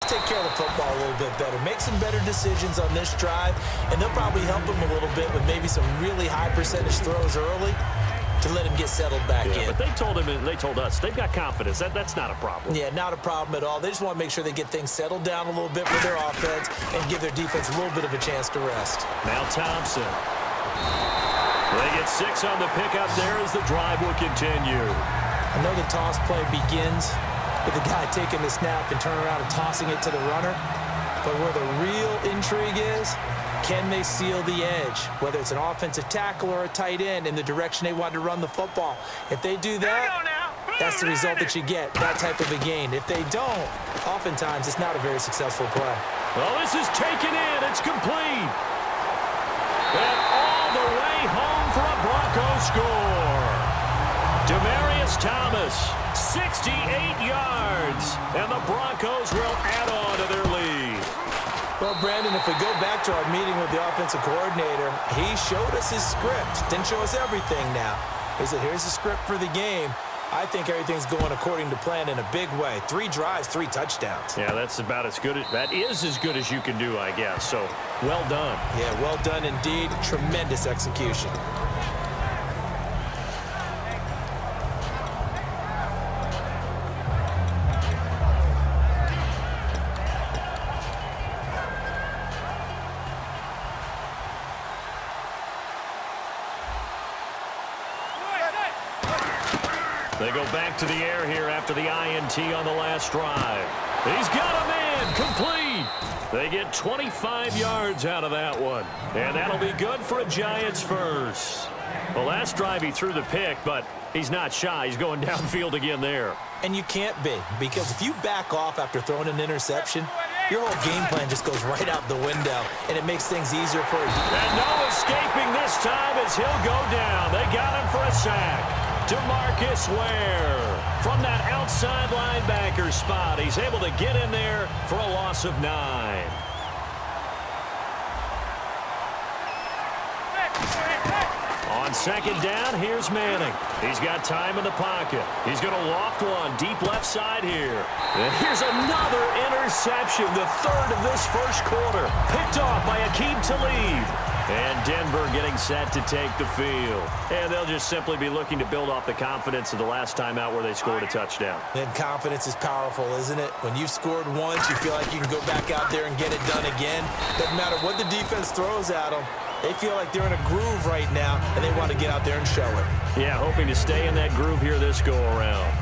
take care of the football a little bit better, make some better decisions on this drive, and they'll probably help him a little bit with maybe some really high percentage throws early to let him get settled back in. But they told us they've got confidence. That's not a problem. Yeah, not a problem at all. They just want to make sure they get things settled down a little bit for their offense and give their defense a little bit of a chance to rest. Now Thompson. They get 6 on the pickup there as the drive will continue. I know the toss play begins with the guy taking the snap and turning around and tossing it to the runner. But where the real intrigue is, can they seal the edge, whether it's an offensive tackle or a tight end, in the direction they want to run the football? If they do that, that's the result that you get, that type of a gain. If they don't, oftentimes it's not a very successful play. Well, this is taken in. It's complete. And all the way home for a Broncos score. Demaryius Thomas, 68 yards, and the Broncos will add on to their lead. Well, Brandon, if we go back to our meeting with the offensive coordinator, he showed us his script. Didn't show us everything now. He said, here's the script for the game. I think everything's going according to plan in a big way. 3 drives, 3 touchdowns. Yeah, that's about as good. That is as good as you can do, I guess. So, well done. Yeah, well done indeed. Tremendous execution. They go back to the air here after the INT on the last drive. He's got a man complete. They get 25 yards out of that one. And that'll be good for a Giants first. The last drive he threw the pick, but he's not shy. He's going downfield again there. And you can't be, because if you back off after throwing an interception, your whole game plan just goes right out the window, and it makes things easier for you. And no escaping this time as he'll go down. They got him for a sack. DeMarcus Ware from that outside linebacker spot. He's able to get in there for a loss of 9. On second down, here's Manning. He's got time in the pocket. He's going to loft one deep left side here. And here's another interception, the 3rd of this first quarter. Picked off by Aqib Talib. And Denver getting set to take the field. And they'll just simply be looking to build off the confidence of the last time out where they scored a touchdown. And confidence is powerful, isn't it? When you've scored once, you feel like you can go back out there and get it done again. Doesn't matter what the defense throws at them. They feel like they're in a groove right now, and they want to get out there and show it. Yeah, hoping to stay in that groove here this go-around.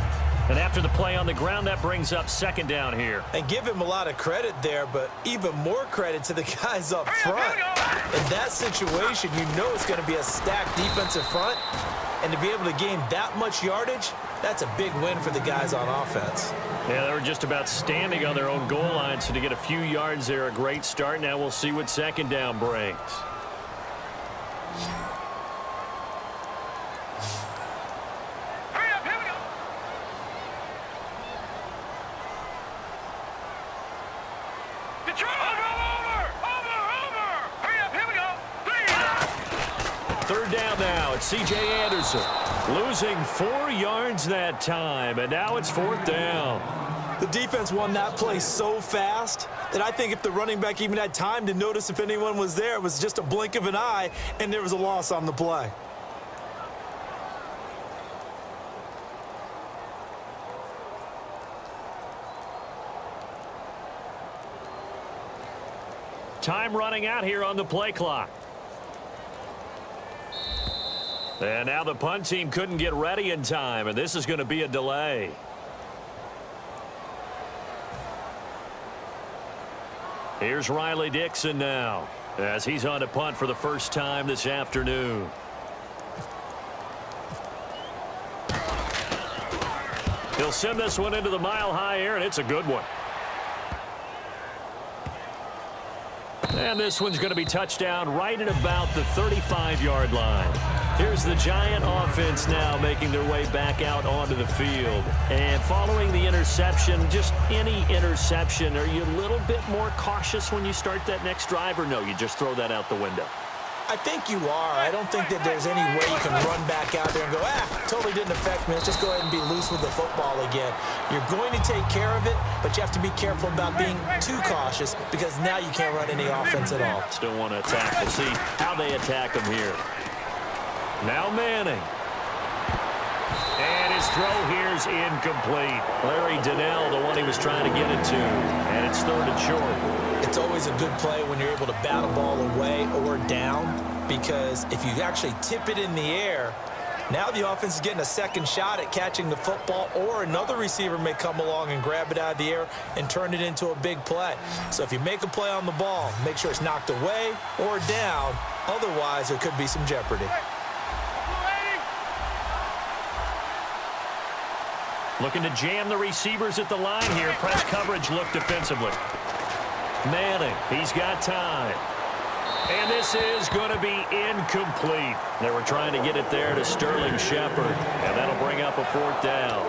And after the play on the ground, that brings up second down here. And give him a lot of credit there, but even more credit to the guys up front. In that situation, you know it's going to be a stacked defensive front. And to be able to gain that much yardage, that's a big win for the guys on offense. Yeah, they were just about standing on their own goal line, so to get a few yards there, a great start. Now we'll see what second down brings. Third down now. It's C.J. Anderson losing 4 yards that time, and now it's 4th down. The defense won that play so fast that I think if the running back even had time to notice if anyone was there, it was just a blink of an eye, and there was a loss on the play. Time running out here on the play clock. And now the punt team couldn't get ready in time, and this is going to be a delay. Here's Riley Dixon now, as he's on to punt for the first time this afternoon. He'll send this one into the mile-high air, and it's a good one. And this one's going to be touchdown right at about the 35-yard line. Here's the Giant offense now making their way back out onto the field. And following the interception, just any interception, are you a little bit more cautious when you start that next drive, or no, you just throw that out the window? I think you are. I don't think that there's any way you can run back out there and go, totally didn't affect me. Let's just go ahead and be loose with the football again. You're going to take care of it, but you have to be careful about being too cautious because now you can't run any offense at all. Still want to attack. We'll see how they attack him here. Now Manning. And his throw here is incomplete. Larry Donnell, the one he was trying to get it to. And it's 3rd and short. It's always a good play when you're able to bat a ball away or down, because if you actually tip it in the air, now the offense is getting a second shot at catching the football, or another receiver may come along and grab it out of the air and turn it into a big play. So if you make a play on the ball, make sure it's knocked away or down. Otherwise, there could be some jeopardy. Looking to jam the receivers at the line here. Press coverage look defensively. Manning, he's got time. And this is going to be incomplete. They were trying to get it there to Sterling Shepard, and that'll bring up a 4th down.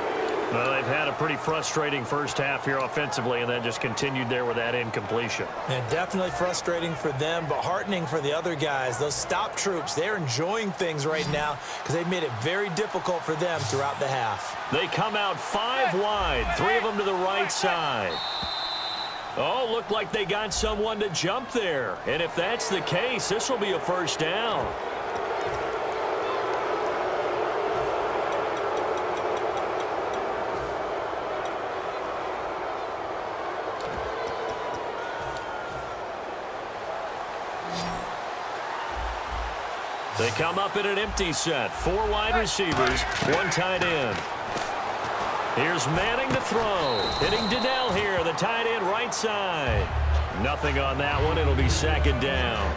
Well, they've had a pretty frustrating first half here offensively, and then just continued there with that incompletion. Yeah, definitely frustrating for them, but heartening for the other guys. Those stop troops, they're enjoying things right now because they've made it very difficult for them throughout the half. They come out 5 wide, 3 of them to the right side. Oh, looked like they got someone to jump there. And if that's the case, this will be a 1st down. They come up in an empty set. 4 wide receivers, 1 tight end. Here's Manning to throw. Hitting Donnell here, the tight end right side. Nothing on that one. It'll be 2nd down.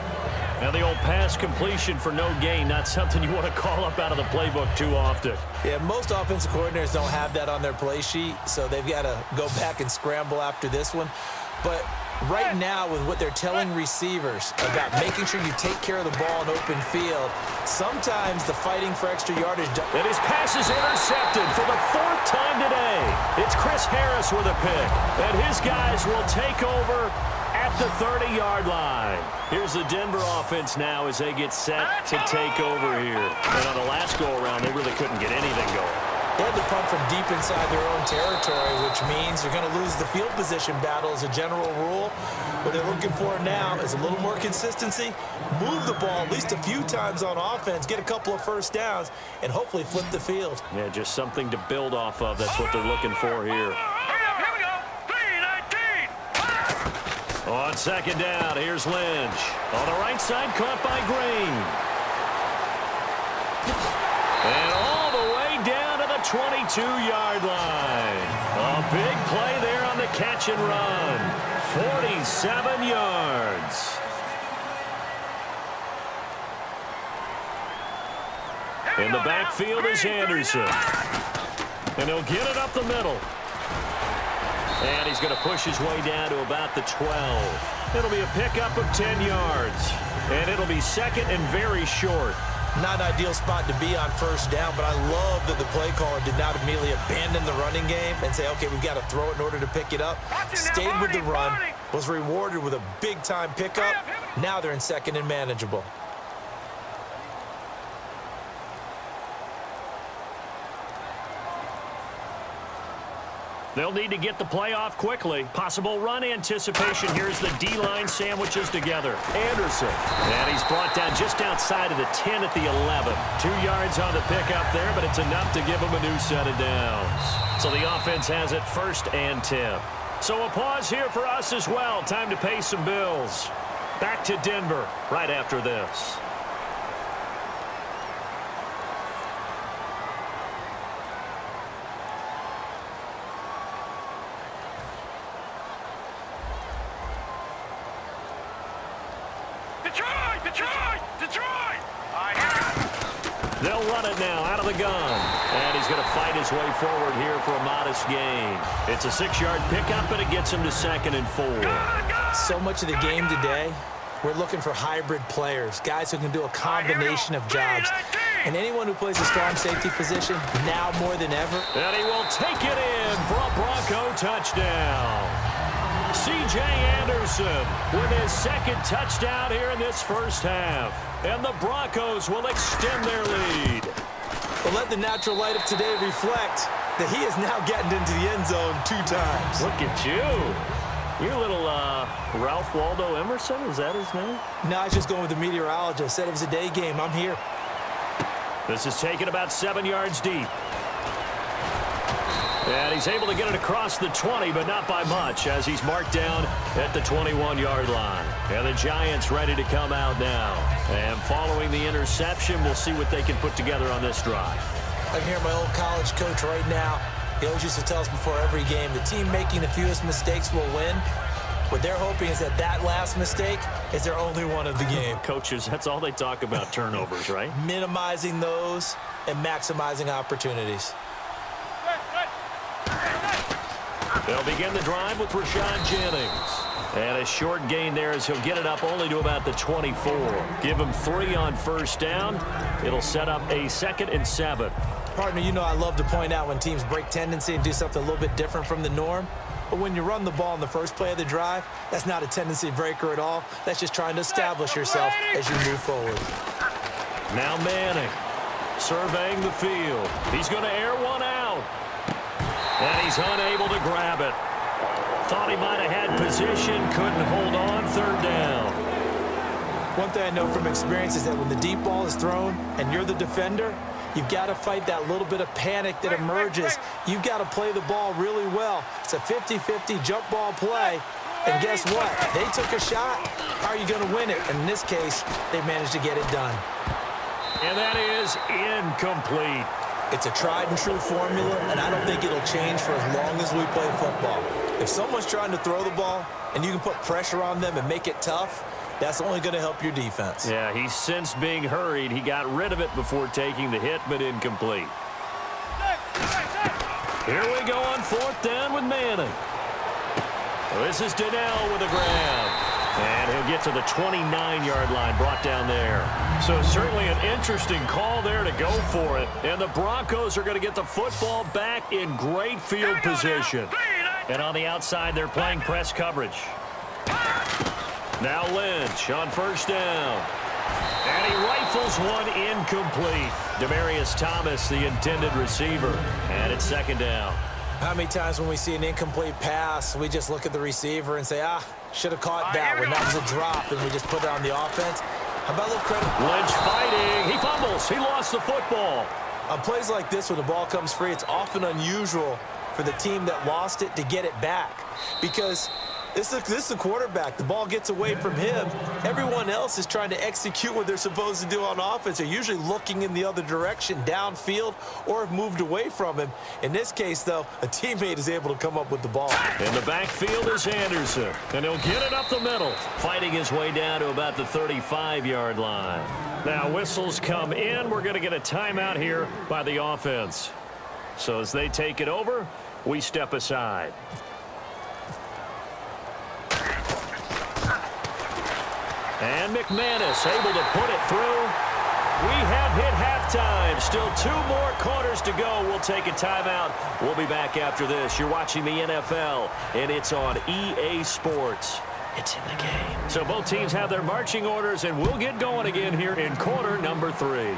Now the old pass completion for no gain, not something you want to call up out of the playbook too often. Yeah, most offensive coordinators don't have that on their play sheet, so they've got to go back and scramble after this one. But right now, with what they're telling receivers about making sure you take care of the ball in open field, sometimes the fighting for extra yardage. And his pass is intercepted for the 4th time today. It's Chris Harris with a pick. And his guys will take over at the 30-yard line. Here's the Denver offense now as they get set to take over here. And on the last go-around, they really couldn't get anything going. They had to punt from deep inside their own territory, which means you're going to lose the field position battle as a general rule. What they're looking for now is a little more consistency, move the ball at least a few times on offense, get a couple of 1st downs, and hopefully flip the field. Yeah, just something to build off of. That's what they're looking for here. Here we go. 3-19. On 2nd down, here's Lynch. On the right side, caught by Green. And all the way down to the 22-yard line. A big play there on the catch and run. 47 yards. In the backfield is Anderson. And he'll get it up the middle. And he's going to push his way down to about the 12. It'll be a pickup of 10 yards. And it'll be 2nd and very short. Not an ideal spot to be on 1st down, but I love that the play caller did not immediately abandon the running game and say, okay, we've got to throw it in order to pick it up. Stayed with the run, was rewarded with a big-time pickup. Now they're in 2nd and manageable. They'll need to get the play off quickly. Possible run anticipation. Here's the D-line sandwiches together. Anderson. And he's brought down just outside of the 10 at the 11. 2 yards on the pickup there, but it's enough to give him a new set of downs. So the offense has it 1st and 10. So a pause here for us as well. Time to pay some bills. Back to Denver right after this. They'll run it now out of the gun. And he's going to fight his way forward here for a modest gain. It's a 6-yard pickup, and it gets him to 2nd and 4. So much of the game today, we're looking for hybrid players, guys who can do a combination of jobs. And anyone who plays a strong safety position, now more than ever. And he will take it in for a Bronco touchdown. C.J. Anderson with his second touchdown here in this first half. And the Broncos will extend their lead. But let the natural light of today reflect that he is now getting into the end zone 2 times. Look at you. You're a little Ralph Waldo Emerson, is that his name? No, I was just going with the meteorologist. Said it was a day game. I'm here. This is taken about 7 yards deep. And he's able to get it across the 20, but not by much, as he's marked down at the 21-yard line. And the Giants ready to come out now. And following the interception, we'll see what they can put together on this drive. I can hear my old college coach right now. He always used to tell us before every game, the team making the fewest mistakes will win. What they're hoping is that that last mistake is their only one of the game. Coaches, that's all they talk about, turnovers, right? Minimizing those and maximizing opportunities. They'll begin the drive with Rashad Jennings. And a short gain there as he'll get it up only to about the 24. Give him 3 on first down. It'll set up a 2nd and 7. Partner, you know I love to point out when teams break tendency and do something a little bit different from the norm. But when you run the ball in the first play of the drive, that's not a tendency breaker at all. That's just trying to establish yourself as you move forward. Now Manning surveying the field. He's going to air one out. And he's unable to grab it. Thought he might have had position, couldn't hold on, 3rd down. One thing I know from experience is that when the deep ball is thrown and you're the defender, you've got to fight that little bit of panic that emerges. You've got to play the ball really well. It's a 50-50 jump ball play. And guess what? They took a shot. How are you going to win it? And in this case, they managed to get it done. And that is incomplete. It's a tried-and-true formula, and I don't think it'll change for as long as we play football. If someone's trying to throw the ball and you can put pressure on them and make it tough, that's only going to help your defense. Yeah, he's since being hurried. He got rid of it before taking the hit, but incomplete. Here we go on 4th down with Manning. This is Donnell with a grab. And he'll get to the 29-yard line, brought down there. So certainly an interesting call there to go for it. And the Broncos are going to get the football back in great field position. And on the outside, they're playing press coverage. Now Lynch on 1st down. And he rifles one incomplete. Demaryius Thomas, the intended receiver. And it's 2nd down. How many times when we see an incomplete pass, we just look at the receiver and say, should have caught that one. That was a drop, and we just put it on the offense. How about a little credit? Lynch fighting. He fumbles. He lost the football. On plays like this, when the ball comes free, it's often unusual for the team that lost it to get it back. Because this is the quarterback. The ball gets away from him. Everyone else is trying to execute what they're supposed to do on offense. They're usually looking in the other direction, downfield, or have moved away from him. In this case, though, a teammate is able to come up with the ball. In the backfield is Anderson, and he'll get it up the middle, fighting his way down to about the 35-yard line. Now, whistles come in. We're going to get a timeout here by the offense. So as they take it over, we step aside. And McManus able to put it through. We have hit halftime. Still 2 more quarters to go. We'll take a timeout. We'll be back after this. You're watching the NFL, and it's on EA Sports. It's in the game. So both teams have their marching orders, and we'll get going again here in quarter number 3.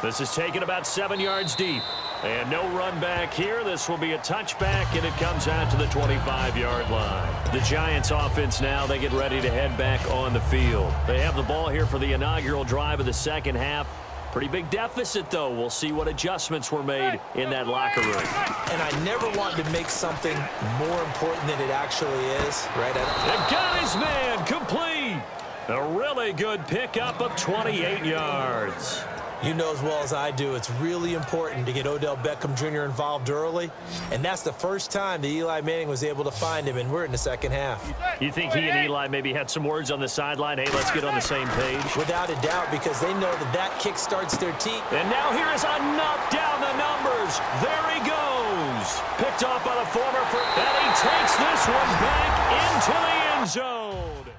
This is taken about 7 yards deep. And no run back here. This will be a touchback, and it comes out to the 25-yard line. The Giants offense now, they get ready to head back on the field. They have the ball here for the inaugural drive of the 2nd half. Pretty big deficit, though. We'll see what adjustments were made in that locker room. And I never want to make something more important than it actually is, right? They've got his man complete. A really good pickup of 28 yards. You know as well as I do, it's really important to get Odell Beckham Jr. involved early. And that's the first time that Eli Manning was able to find him, and we're in the 2nd half. You think he and Eli maybe had some words on the sideline? Hey, let's get on the same page. Without a doubt, because they know that kick starts their team. And now here is a knock down the numbers. There he goes. Picked off by the former. And he takes this one back into the end zone.